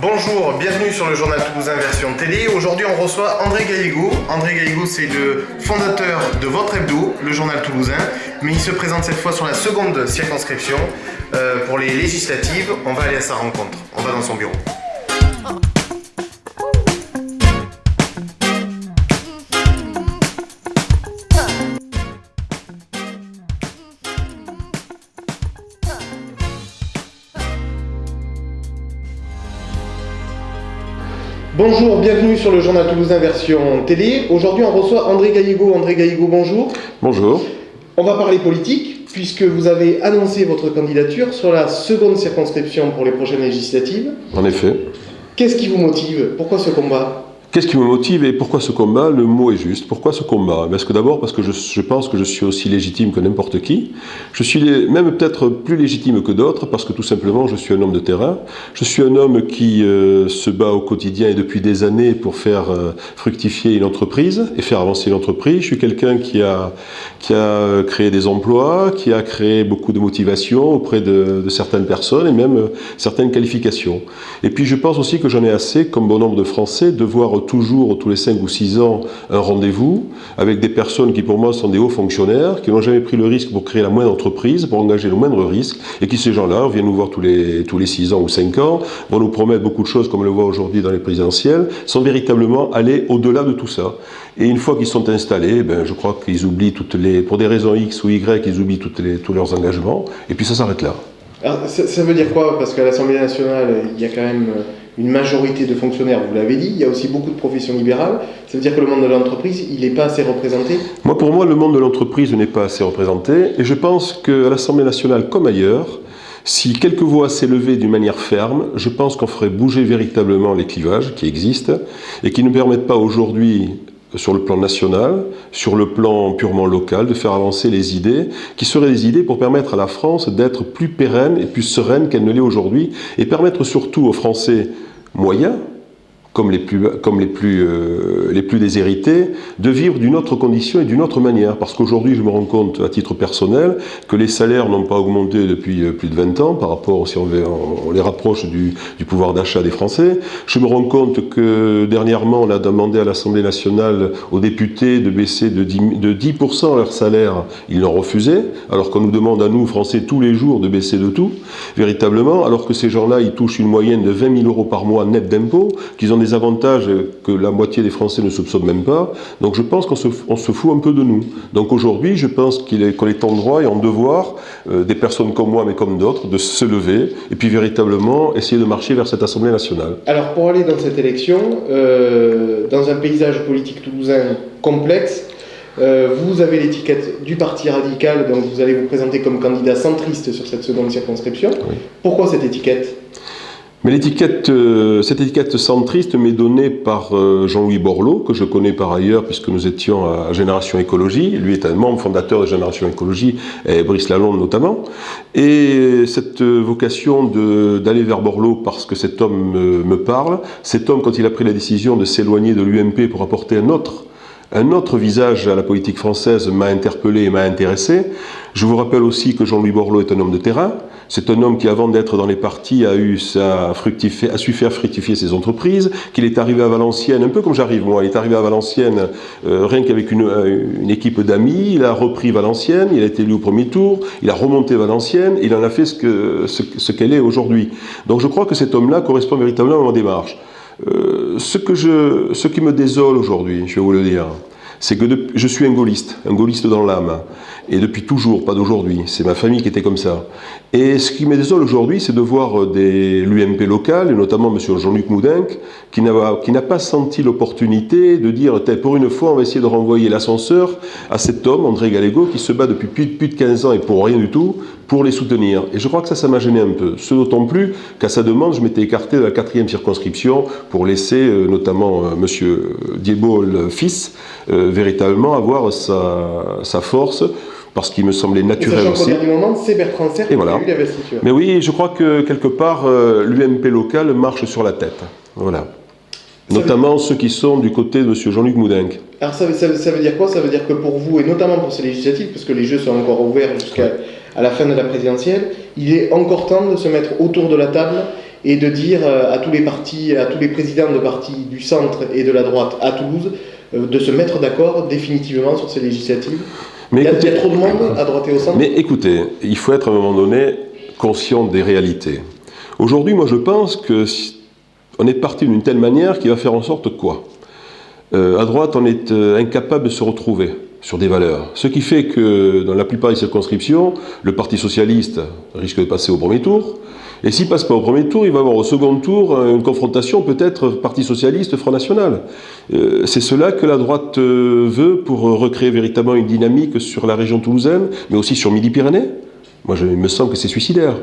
Bonjour, bienvenue sur le Journal Toulousain version télé. Aujourd'hui, on reçoit André Galligo. André Galligo, c'est le fondateur de votre hebdo, le Journal Toulousain. Mais il se présente cette fois sur la seconde circonscription pour les législatives. On va aller à sa rencontre. On va dans son bureau. Bonjour, bienvenue sur le Journal Toulousain version télé. Aujourd'hui, on reçoit André Galligo. André Galligo, bonjour. Bonjour. On va parler politique, puisque vous avez annoncé votre candidature sur la seconde circonscription pour les prochaines législatives. En effet. Qu'est-ce qui vous motive? Pourquoi ce combat? Qu'est-ce qui me motive et pourquoi ce combat? Le mot est juste. Pourquoi ce combat? Parce que je pense que je suis aussi légitime que n'importe qui. Je suis même peut-être plus légitime que d'autres parce que tout simplement je suis un homme de terrain. Je suis un homme qui se bat au quotidien et depuis des années pour faire fructifier une entreprise et faire avancer une entreprise. Je suis quelqu'un qui a créé des emplois, qui a créé beaucoup de motivation auprès de certaines personnes et même certaines qualifications. Et puis je pense aussi que j'en ai assez, comme bon nombre de Français, de voir toujours, tous les 5 ou 6 ans, un rendez-vous avec des personnes qui pour moi sont des hauts fonctionnaires, qui n'ont jamais pris le risque pour créer la moindre entreprise, pour engager le moindre risque, et qui ces gens-là viennent nous voir tous les 6 ans ou 5 ans, vont nous promettre beaucoup de choses comme on le voit aujourd'hui dans les présidentielles, sans véritablement aller au-delà de tout ça. Et une fois qu'ils sont installés, je crois qu'ils oublient pour des raisons X ou Y, ils oublient tous leurs engagements, et puis ça s'arrête là. Alors, ça veut dire quoi? Parce qu'à l'Assemblée nationale, il y a quand même une majorité de fonctionnaires, vous l'avez dit, il y a aussi beaucoup de professions libérales. Ça veut dire que le monde de l'entreprise, il n'est pas assez représenté? Pour moi, le monde de l'entreprise n'est pas assez représenté. Et je pense qu'à l'Assemblée nationale, comme ailleurs, si quelques voix s'élevaient d'une manière ferme, je pense qu'on ferait bouger véritablement les clivages qui existent et qui ne permettent pas aujourd'hui, sur le plan national, sur le plan purement local, de faire avancer les idées, qui seraient des idées pour permettre à la France d'être plus pérenne et plus sereine qu'elle ne l'est aujourd'hui, et permettre surtout aux Français moyens, comme les plus déshérités, de vivre d'une autre condition et d'une autre manière. Parce qu'aujourd'hui, je me rends compte, à titre personnel, que les salaires n'ont pas augmenté depuis plus de 20 ans, par rapport, si on les rapproche du pouvoir d'achat des Français. Je me rends compte que, dernièrement, on a demandé à l'Assemblée nationale aux députés de baisser de 10% leur salaire. Ils l'ont refusé, alors qu'on nous demande à nous, Français, tous les jours de baisser de tout, véritablement, alors que ces gens-là, ils touchent une moyenne de 20 000 € par mois net d'impôts, qu'ils ont des avantages que la moitié des Français ne soupçonnent même pas. Donc je pense qu'on se fout un peu de nous. Donc aujourd'hui, je pense qu'on est en droit et en devoir, des personnes comme moi, mais comme d'autres, de se lever et puis véritablement essayer de marcher vers cette Assemblée nationale. Alors pour aller dans cette élection, dans un paysage politique toulousain complexe, vous avez l'étiquette du Parti radical, donc vous allez vous présenter comme candidat centriste sur cette seconde circonscription. Oui. Pourquoi cette étiquette ? Mais cette étiquette centriste m'est donnée par Jean-Louis Borloo, que je connais par ailleurs puisque nous étions à Génération Écologie. Lui est un membre fondateur de Génération Écologie, et Brice Lalonde notamment. Et cette vocation d'aller vers Borloo parce que cet homme me parle, cet homme, quand il a pris la décision de s'éloigner de l'UMP pour apporter un autre visage à la politique française, m'a interpellé et m'a intéressé. Je vous rappelle aussi que Jean-Louis Borloo est un homme de terrain. C'est un homme qui, avant d'être dans les partis, a su faire fructifier ses entreprises, qu'il est arrivé à Valenciennes, un peu comme j'arrive moi, il est arrivé à Valenciennes rien qu'avec une équipe d'amis, il a repris Valenciennes, il a été élu au premier tour, il a remonté Valenciennes, il en a fait ce qu'elle est aujourd'hui. Donc je crois que cet homme-là correspond véritablement à ma démarche. Ce qui me désole aujourd'hui, je vais vous le dire, c'est que je suis un gaulliste dans l'âme, et depuis toujours, pas d'aujourd'hui, c'est ma famille qui était comme ça. Et ce qui me désole aujourd'hui, c'est de voir l'UMP local, et notamment M. Jean-Luc Moudenc, qui n'a pas senti l'opportunité de dire, pour une fois, on va essayer de renvoyer l'ascenseur à cet homme, André Galligo, qui se bat depuis plus de 15 ans et pour rien du tout, pour les soutenir. Et je crois que ça m'a gêné un peu. Ce d'autant plus qu'à sa demande, je m'étais écarté de la 4e circonscription pour laisser notamment M. Diebold fils véritablement avoir sa force, parce qu'il me semblait naturel aussi. Au dernier moment, c'est Bertrand Serre qui a eu l'investiture. Mais oui, je crois que quelque part, l'UMP local marche sur la tête. Voilà. Notamment ceux qui sont du côté de M. Jean-Luc Moudenc. Alors ça veut dire quoi? Ça veut dire que pour vous, et notamment pour ces législatives, parce que les jeux sont encore ouverts jusqu'à la fin de la présidentielle, il est encore temps de se mettre autour de la table et de dire à tous les partis, à tous les présidents de partis du centre et de la droite à Toulouse de se mettre d'accord définitivement sur ces législatives. Il y a trop de monde à droite et au centre. Mais écoutez, il faut être à un moment donné conscient des réalités. Aujourd'hui, moi je pense qu'on est parti d'une telle manière qui va faire en sorte quoi ? À droite, on est incapable de se retrouver sur des valeurs. Ce qui fait que dans la plupart des circonscriptions, le Parti socialiste risque de passer au premier tour. Et s'il ne passe pas au premier tour, il va avoir au second tour une confrontation peut-être Parti socialiste, Front National. C'est cela que la droite veut pour recréer véritablement une dynamique sur la région toulousaine, mais aussi sur Midi-Pyrénées. Moi, il me semble que c'est suicidaire.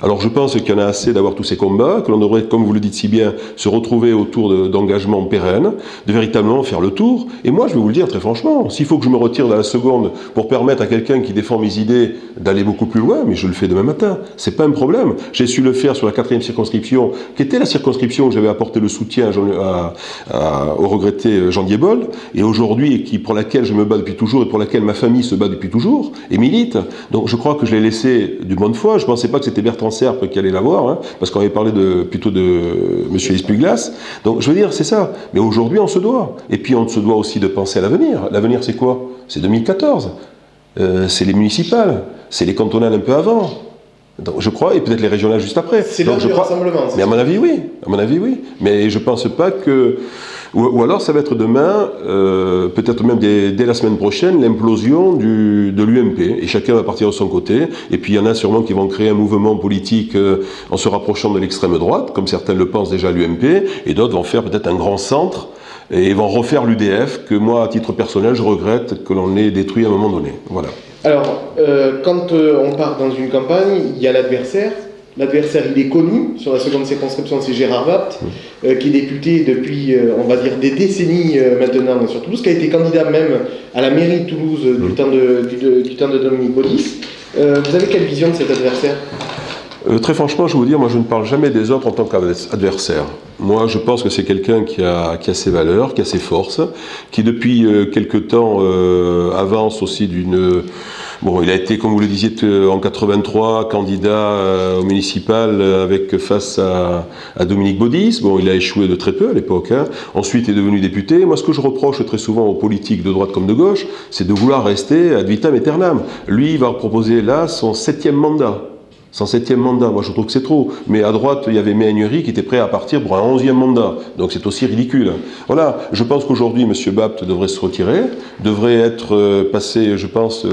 Alors je pense qu'il y en a assez d'avoir tous ces combats, que l'on devrait, comme vous le dites si bien, se retrouver autour d'engagements pérennes, de véritablement faire le tour. Et moi, je vais vous le dire très franchement, s'il faut que je me retire dans la seconde pour permettre à quelqu'un qui défend mes idées d'aller beaucoup plus loin, mais je le fais demain matin. C'est pas un problème. J'ai su le faire sur la 4e circonscription, qui était la circonscription où j'avais apporté le soutien au regretté Jean Diebol, et aujourd'hui, pour laquelle je me bats depuis toujours, et pour laquelle ma famille se bat depuis toujours, et milite. Donc je crois que je l'ai laissé du bonne foi. Je pensais pas que c'était Bertrand Serpe qui allait l'avoir, hein, parce qu'on avait parlé plutôt de M. Espuglas. Donc je veux dire, c'est ça. Mais aujourd'hui, on se doit. Et puis on se doit aussi de penser à l'avenir. L'avenir, c'est quoi? C'est 2014. C'est les municipales. C'est les cantonales un peu avant. Donc, je crois, et peut-être les régionales juste après. C'est l'heure du rassemblement. Mais à mon avis, oui. À mon avis, oui. Mais je pense pas que... Ou alors ça va être demain, peut-être même dès la semaine prochaine, l'implosion de l'UMP. Et chacun va partir de son côté. Et puis il y en a sûrement qui vont créer un mouvement politique en se rapprochant de l'extrême droite, comme certains le pensent déjà à l'UMP. Et d'autres vont faire peut-être un grand centre et vont refaire l'UDF, que moi, à titre personnel, je regrette que l'on ait détruit à un moment donné. Voilà. Alors, quand on part dans une campagne, il y a l'adversaire. L'adversaire, il est connu. Sur la seconde circonscription, c'est Gérard Bapt, qui est député depuis, on va dire, des décennies maintenant sur Toulouse, qui a été candidat même à la mairie de Toulouse du temps de Dominique Baudis. Vous avez quelle vision de cet adversaire ? Très franchement, je vais vous dire, moi je ne parle jamais des autres en tant qu'adversaire. Moi je pense que c'est quelqu'un qui a ses valeurs, qui a ses forces, qui depuis quelque temps avance aussi d'une... Bon, il a été, comme vous le disiez, en 83, candidat au municipal face à Dominique Baudis. Bon, il a échoué de très peu à l'époque. Hein. Ensuite, il est devenu député. Moi, ce que je reproche très souvent aux politiques de droite comme de gauche, c'est de vouloir rester ad vitam aeternam. Lui, il va proposer là son 7e mandat. Son 7e mandat, moi je trouve que c'est trop. Mais à droite, il y avait Méhaignerie qui était prêt à partir pour un 11e mandat. Donc c'est aussi ridicule. Voilà, je pense qu'aujourd'hui, M. Bapt devrait se retirer, devrait être passé, je pense,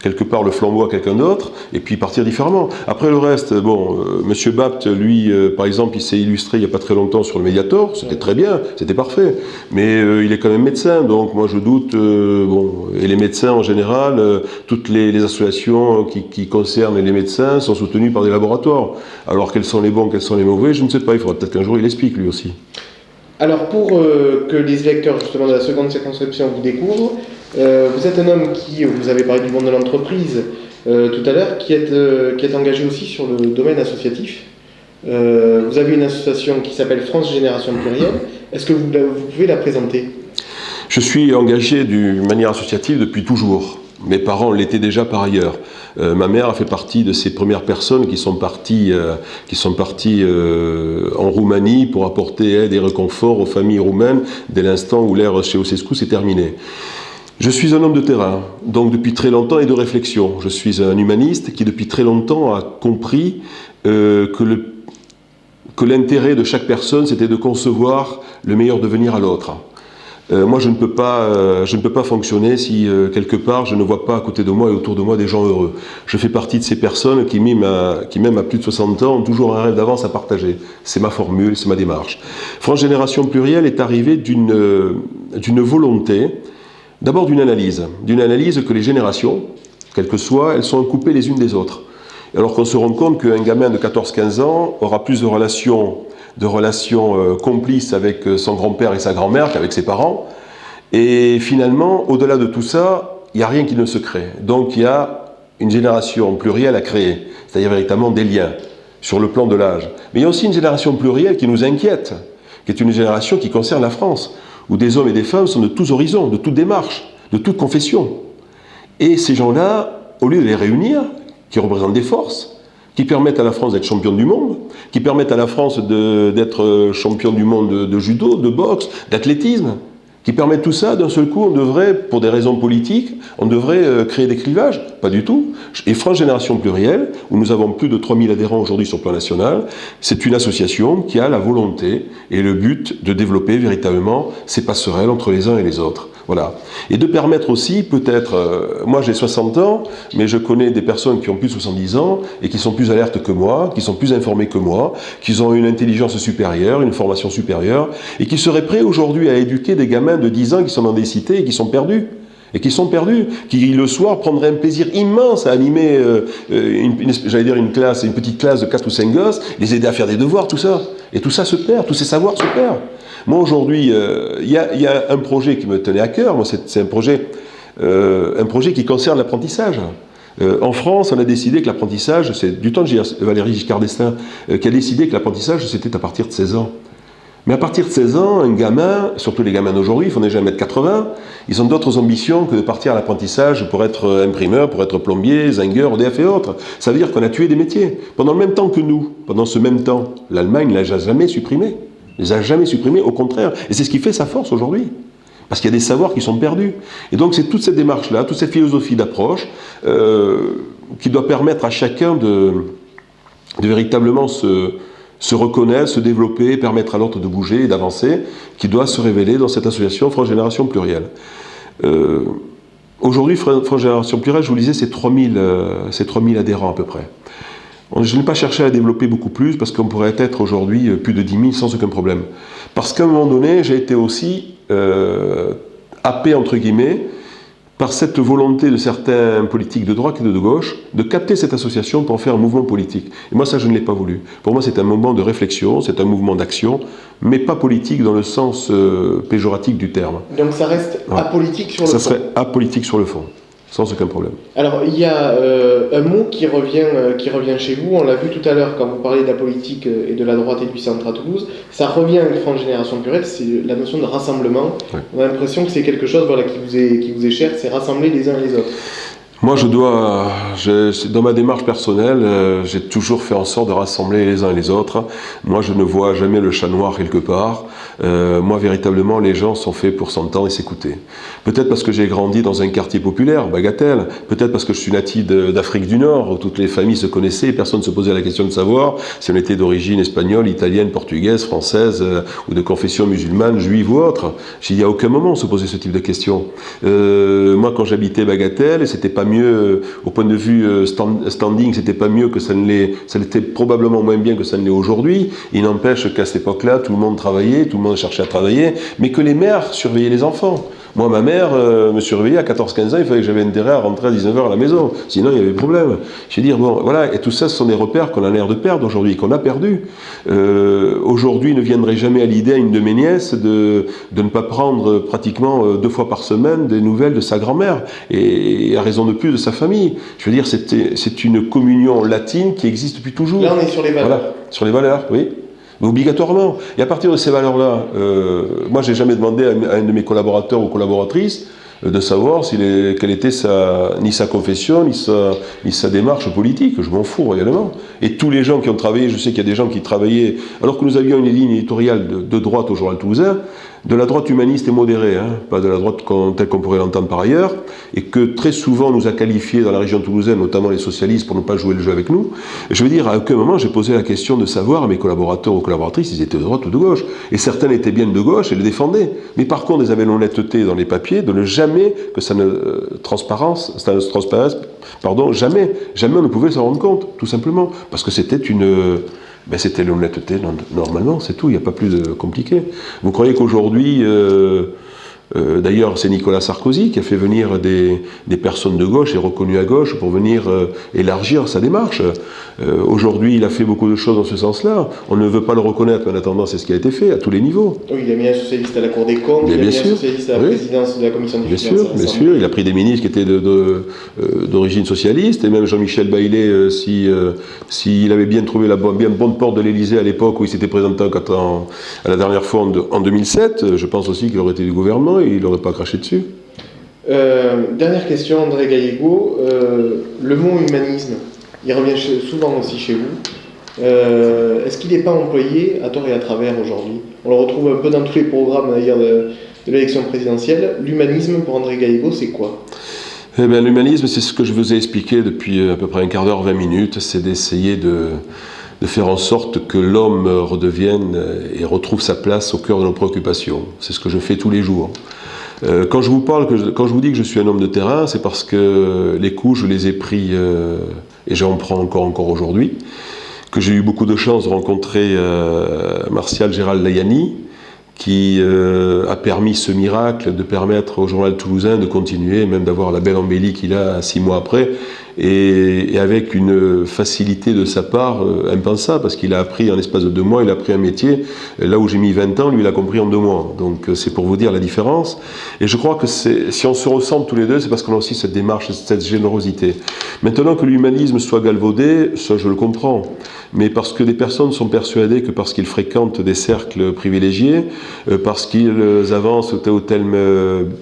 quelque part le flambeau à quelqu'un d'autre, et puis partir différemment. Après le reste, bon, M. Bapt, lui, par exemple, il s'est illustré il n'y a pas très longtemps sur le Mediator, c'était très bien, c'était parfait. Mais il est quand même médecin, donc moi je doute, bon, et les médecins en général, toutes les associations qui concernent les médecins sont soutenus par des laboratoires. Alors quels sont les bons, quels sont les mauvais, je ne sais pas, il faudra peut-être qu'un jour il explique lui aussi. Alors pour que les électeurs justement de la seconde circonscription vous découvrent, vous êtes un homme qui, vous avez parlé du monde de l'entreprise tout à l'heure, qui est engagé aussi sur le domaine associatif. Vous avez une association qui s'appelle France Génération Plurielle. Est-ce que vous pouvez la présenter ? Je suis engagé d'une manière associative depuis toujours. Mes parents l'étaient déjà par ailleurs. Ma mère a fait partie de ces premières personnes qui sont parties en Roumanie pour apporter aide et réconfort aux familles roumaines dès l'instant où l'ère Ceausescu s'est terminée. Je suis un homme de terrain, donc depuis très longtemps, et de réflexion. Je suis un humaniste qui depuis très longtemps a compris que l'intérêt de chaque personne, c'était de concevoir le meilleur devenir à l'autre. Moi, je ne peux pas fonctionner si, quelque part, je ne vois pas à côté de moi et autour de moi des gens heureux. Je fais partie de ces personnes qui, même à plus de 60 ans, ont toujours un rêve d'avance à partager. C'est ma formule, c'est ma démarche. France Génération Plurielle est arrivée d'une volonté, d'abord d'une analyse que les générations, quelles que soient, elles sont coupées les unes des autres. Alors qu'on se rend compte qu'un gamin de 14-15 ans aura plus de relations complices avec son grand-père et sa grand-mère qu'avec ses parents. Et finalement, au-delà de tout ça, il n'y a rien qui ne se crée. Donc il y a une génération plurielle à créer, c'est-à-dire véritablement des liens sur le plan de l'âge. Mais il y a aussi une génération plurielle qui nous inquiète, qui est une génération qui concerne la France, où des hommes et des femmes sont de tous horizons, de toutes démarches, de toutes confessions. Et ces gens-là, au lieu de les réunir, qui représentent des forces, qui permettent à la France d'être champion du monde, qui permettent à la France d'être champion du monde de judo, de boxe, d'athlétisme, qui permettent tout ça. D'un seul coup, on devrait, pour des raisons politiques, on devrait créer des clivages. Pas du tout. Et France Génération Plurielle, où nous avons plus de 3000 adhérents aujourd'hui sur le plan national, c'est une association qui a la volonté et le but de développer véritablement ces passerelles entre les uns et les autres. Voilà. Et de permettre aussi, peut-être, moi j'ai 60 ans, mais je connais des personnes qui ont plus de 70 ans et qui sont plus alertes que moi, qui sont plus informées que moi, qui ont une intelligence supérieure, une formation supérieure, et qui seraient prêts aujourd'hui à éduquer des gamins de 10 ans qui sont dans des cités et qui sont perdus. Qui le soir prendraient un plaisir immense à animer une classe, une petite classe de 4 ou 5 gosses, les aider à faire des devoirs, tout ça. Et tout ça se perd, tous ces savoirs se perdent. Moi aujourd'hui, il y a un projet qui me tenait à cœur, moi c'est un projet qui concerne l'apprentissage. En France, on a décidé que l'apprentissage, c'est du temps de Valéry Giscard d'Estaing, qui a décidé que l'apprentissage c'était à partir de 16 ans. Mais à partir de 16 ans, un gamin, surtout les gamins d'aujourd'hui, ils font déjà 1m80, ils ont d'autres ambitions que de partir à l'apprentissage pour être imprimeur, pour être plombier, zingueur, EDF et autres. Ça veut dire qu'on a tué des métiers. Pendant le même temps que nous, pendant ce même temps, l'Allemagne ne les a jamais supprimés. Les a jamais supprimés, au contraire. Et c'est ce qui fait sa force aujourd'hui. Parce qu'il y a des savoirs qui sont perdus. Et donc c'est toute cette démarche-là, toute cette philosophie d'approche qui doit permettre à chacun de véritablement se reconnaître, se développer, permettre à l'autre de bouger et d'avancer, qui doit se révéler dans cette association France Génération Plurielle. Aujourd'hui, France Génération Plurielle, je vous le disais, c'est 3000 adhérents à peu près. Je n'ai pas cherché à développer beaucoup plus, parce qu'on pourrait être aujourd'hui plus de 10 000 sans aucun problème. Parce qu'à un moment donné, j'ai été aussi happé, entre guillemets, par cette volonté de certains politiques de droite et de gauche de capter cette association pour en faire un mouvement politique. Et moi, ça, je ne l'ai pas voulu. Pour moi, c'est un moment de réflexion, c'est un mouvement d'action, mais pas politique dans le sens péjoratif du terme. Donc ça reste apolitique sur le fond. Ça serait apolitique sur le fond, sans aucun problème. Alors, il y a un mot qui revient chez vous, on l'a vu tout à l'heure quand vous parlez de la politique et de la droite et du centre à Toulouse, ça revient avec France Génération Plurielle, c'est la notion de rassemblement. Ouais. On a l'impression que c'est quelque chose qui vous est cher, c'est rassembler les uns et les autres. Moi, dans ma démarche personnelle, j'ai toujours fait en sorte de rassembler les uns et les autres. Moi, je ne vois jamais le chat noir quelque part. Moi, véritablement, les gens sont faits pour s'entendre et s'écouter. Peut-être parce que j'ai grandi dans un quartier populaire, Bagatelle. Peut-être parce que je suis natif d'Afrique du Nord, où toutes les familles se connaissaient et personne ne se posait la question de savoir si on était d'origine espagnole, italienne, portugaise, française, ou de confession musulmane, juive ou autre. Il n'y a aucun moment on se posait ce type de questions. Moi, quand j'habitais Bagatelle, c'était pas mieux, au point de vue standing, c'était pas mieux que ça ne l'est, ça l'était probablement moins bien que ça ne l'est aujourd'hui. Il n'empêche qu'à cette époque-là, tout le monde travaillait, tout le monde cherchait à travailler, mais que les mères surveillaient les enfants. Moi, ma mère me surveillait à 14-15 ans, il fallait que j'avais intérêt à rentrer à 19h à la maison, sinon il y avait problème. Je veux dire, bon, voilà, et tout ça, ce sont des repères qu'on a l'air de perdre aujourd'hui, qu'on a perdu. Aujourd'hui, il ne viendrait jamais à l'idée à une de mes nièces de ne pas prendre pratiquement 2 fois par semaine des nouvelles de sa grand-mère, et à raison de plus de sa famille. Je veux dire, c'est une communion latine qui existe depuis toujours. Là, on est sur les valeurs. Voilà, sur les valeurs, oui. Obligatoirement. Et à partir de ces valeurs-là, moi, j'ai jamais demandé à un de mes collaborateurs ou collaboratrices de savoir quelle était ni sa confession, ni sa démarche politique. Je m'en fous réellement. Et tous les gens qui ont travaillé, je sais qu'il y a des gens qui travaillaient, alors que nous avions une ligne éditoriale de droite au Journal Toulousain, de la droite humaniste et modérée, pas de la droite telle qu'on pourrait l'entendre par ailleurs, et que très souvent on nous a qualifiés dans la région toulousaine, notamment les socialistes, pour ne pas jouer le jeu avec nous. Je veux dire, à aucun moment j'ai posé la question de savoir à mes collaborateurs ou collaboratrices s'ils étaient de droite ou de gauche. Et certains étaient bien de gauche et le défendaient. Mais par contre, ils avaient l'honnêteté dans les papiers de ne jamais que ça ne transparaisse, jamais on ne pouvait s'en rendre compte, tout simplement. Parce que c'était c'était l'honnêteté, normalement, c'est tout, il n'y a pas plus de compliqué. Vous croyez qu'aujourd'hui, d'ailleurs c'est Nicolas Sarkozy qui a fait venir des personnes de gauche et reconnues à gauche pour venir élargir sa démarche. Aujourd'hui, il a fait beaucoup de choses dans ce sens-là. On ne veut pas le reconnaître, mais en attendant, c'est ce qui a été fait à tous les niveaux. Oui, il a mis un socialiste à la Cour des comptes, il a mis un socialiste à la présidence de la commission des finances. Bien sûr, il a pris des ministres qui étaient d'origine socialiste, et même Jean-Michel Baillet, s'il avait bien trouvé la bonne porte de l'Élysée à l'époque où il s'était présenté à la dernière fois en 2007, je pense aussi qu'il aurait été du gouvernement et il n'aurait pas craché dessus. Dernière question, André Gallego. Le mot humanisme, il revient souvent aussi chez vous. Est-ce qu'il n'est pas employé à tort et à travers aujourd'hui? On le retrouve un peu dans tous les programmes d'ailleurs de l'élection présidentielle. L'humanisme pour André Gallego, c'est quoi? Eh bien, l'humanisme, c'est ce que je vous ai expliqué depuis à peu près un quart d'heure, 20 minutes, c'est d'essayer de faire en sorte que l'homme redevienne et retrouve sa place au cœur de nos préoccupations. C'est ce que je fais tous les jours. Quand je vous dis que je suis un homme de terrain, c'est parce que les coups, je les ai pris, et j'en prends encore aujourd'hui, que j'ai eu beaucoup de chance de rencontrer Martial Gérald Layani, qui a permis ce miracle de permettre au journal toulousain de continuer, même d'avoir la belle embellie qu'il a 6 mois après, et avec une facilité de sa part impensable, parce qu'il a appris en l'espace de 2 mois, il a appris un métier, là où j'ai mis 20 ans, lui il a compris en 2 mois. Donc c'est pour vous dire la différence. Et je crois que si on se ressemble tous les deux, c'est parce qu'on a aussi cette démarche, cette générosité. Maintenant que l'humanisme soit galvaudé, ça je le comprends, mais parce que des personnes sont persuadées que parce qu'ils fréquentent des cercles privilégiés, parce qu'ils avancent tel ou tel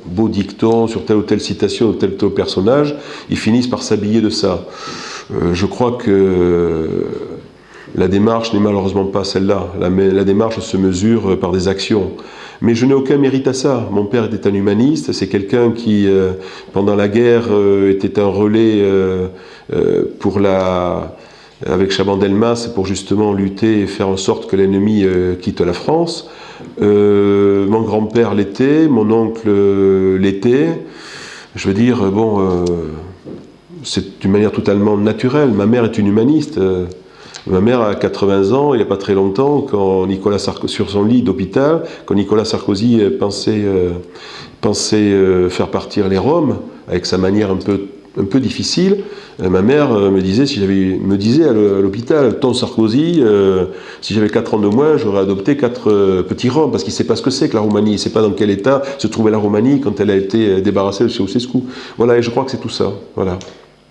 beau dicton sur telle ou telle citation ou tel ou tel personnage, ils finissent par s'habiller de ça. Je crois que la démarche n'est malheureusement pas celle-là. La démarche se mesure par des actions. Mais je n'ai aucun mérite à ça. Mon père était un humaniste, c'est quelqu'un qui, pendant la guerre, était un relais avec Chaban-Delmas pour justement lutter et faire en sorte que l'ennemi quitte la France. Mon grand-père l'était, mon oncle l'était. Je veux dire, c'est d'une manière totalement naturelle. Ma mère est une humaniste. Ma mère a 80 ans, il n'y a pas très longtemps, quand Nicolas Sarkozy, sur son lit d'hôpital, quand Nicolas Sarkozy pensait faire partir les Roms, avec sa manière un peu difficile, ma mère me disait à l'hôpital, ton Sarkozy, si j'avais 4 ans de moins, j'aurais adopté 4 petits Roms, parce qu'il ne sait pas ce que c'est que la Roumanie, il ne sait pas dans quel état se trouvait la Roumanie quand elle a été débarrassée de Ceausescu. Voilà, et je crois que c'est tout ça. Voilà.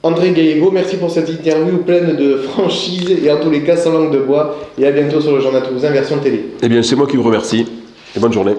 André Gallego, merci pour cette interview pleine de franchise et en tous les cas sans langue de bois. Et à bientôt sur le Journal Toulousain version télé. Eh bien, c'est moi qui vous remercie. Et bonne journée.